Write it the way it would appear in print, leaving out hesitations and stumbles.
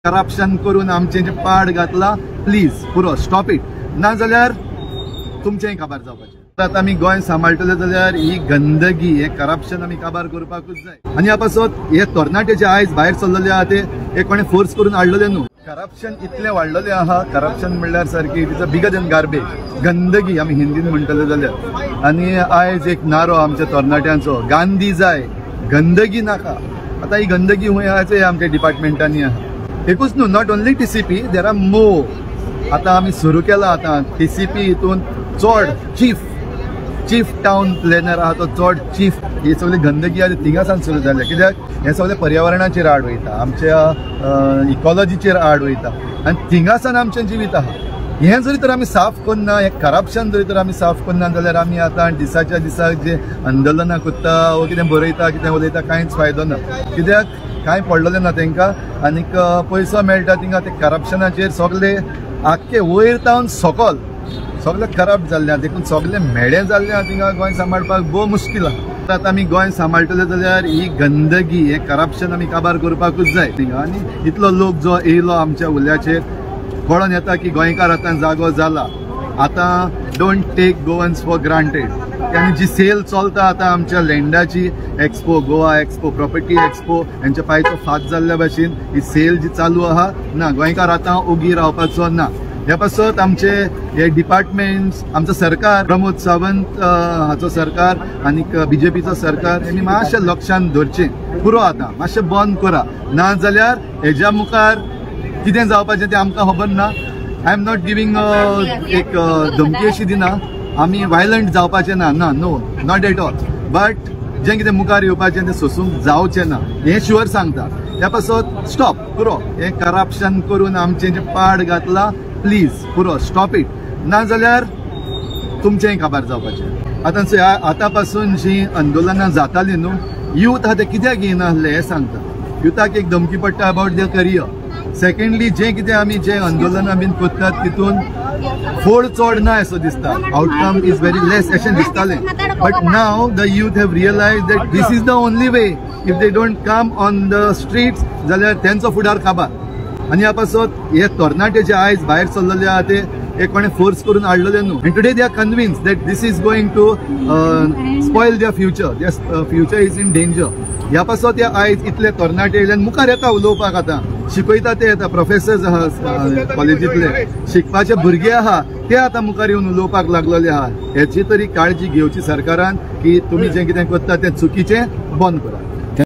Corruption करून आमचे जे पाड घातला प्लीज पुरो स्टॉप इट ना जाल्यार तुमचेय काबार जावपाचें। आता आमी गोंय सांबाळटले जाल्यार ही गंदगी हे करप्शन आमी काबार करपाकूच जाय। आनी ह्या पासत हे तरणाटे जे आयज भायर सरलेले आहा ते हे कोणे फोर्स करून हाडलेले न्हू। करप्शन इतले वाडलेले आहा, करप्शन म्हणल्यार सारकी it is a bigger than garbage, गंदगी आमी हिंदीन म्हणटले जाल्यार। आनी आयज एक नारो आमच्या तरणाट्यांचो, गांधी जाय गंदगी नाका। आता ही गंदगी हुंय आहा ते आमच्या डिपार्टमेंटांनी आहा। एकूच न्हू, not only TCP, there are more. आता आमी सुरू केला आता टीसीपी हितून चड चीफ टाउन प्लॅनर आहा तो चड चीफ ही सगळी गंदगी आहा थिंगासान सुरू जाल्या। कित्याक हे सगळे पर्यावरणाचेर आड वयता, आमच्या इकॉलॉजीचेर आड वयता आनी थिंगासान आमचें जिवीत आहा। हें जरी तर आमी साफ करना, हे करप्शन जरी तर आमी साफ करना जाल्यार आमी आतां दिसाच्या दिसाक जे आंदोलनां करता वो कितें बरयता कितें उलयता कांयच फायदो ना। कित्याक कांय पडलेलें ना तांकां आनीक पयसो मेळटा तिंगा ते करप्शनाचेर सगळे आख्खे वयर तावन सकल सगळे करप्ट जाल्ले आहा, देखून सगळे मेळे जाल्ले आहा। तिंगा गोंय सांबाळपाक भोव मुश्कील आहा। आतां आमी गोंय सांबाळटले जाल्यार ही गंदगी हे करप्शन आमी काबार करपाकूच जाय तिंगा। आनी इतलो लोक जो येयलो आमच्या उल्याचेर कळोन येता की गोंयकार आतां जागो जाला। आतां don't take Goans for granted. आनी जी सेल चलता आतां आमच्या लँडाची, expo Goa expo, property expo हेंच्या पायचो फात जाल्ल्या भाशेन ही सेल जी चालू आहा ना, गोंयकार आतां ओगी रावपाचो ना। ह्या पासत आमचे हे डिपार्टमेंट्स, आमचो सरकार, प्रमोद सावंत हाचो सरकार आनीक बीजेपीचो सरकार हेणी मातशें लक्षांत धरचें पुरो आतां मातशें बंद करा, ना जाल्यार हेज्या मुखार कितें जावपाचें तें आमकां खबर ना। आय एम नॉट गिवींग एक धमकी अशी दिना, आमी वायलंट जावपाचें ना, no not at all, but जें कितें मुखार येवपाचें तें सोसूंक जावचें ना हें शुअर सांगता। ह्या पासत स्टॉप पुरो हें करप्शन करून आमचें जें पाड घातला प्लीज पुरो स्टॉप इट ना जाल्यार तुमचेय काबार जावपाचें। आतां पासून जीं आंदोलनां जातालीं न्हू, यूथ आहा ते कित्याक येना आसले हें सांगता। युथाक एक धमकी पडटा अबाउट देयर करियर। सेकंडली जें कितें आमी जें आंदोलनां बीन करतात तितून फोड चड ना असो दिसता, आउटकम इज व्हेरी लेस अशें दिसतालें। But now the youth have realise that this is the only way. If they don't come on the streets जाल्यार तेंचो फुडार काबार। आनी ह्या पासत हे तरणाटे जे आयज भायर सरलेले आहा ते हे कोणे फोर्स करून हाडलेले न्हू। And today they are convinced that this is going to spoil their future, their future is in danger. ह्या पासत हे आयज इतले तरणाटे येयले मुखार येता उलोवपाक। आतां शिकयता ते येता, प्रोफेसर्स आहा कॉलेजींतले, शिकपाचे भुरगे आहा ते आतां मुखार येवन उलोवपाक लागलेले आहा। हेची तरी काळजी घेवची सरकारान की तुमी जें कितें करता तें चुकीचें बंद करा।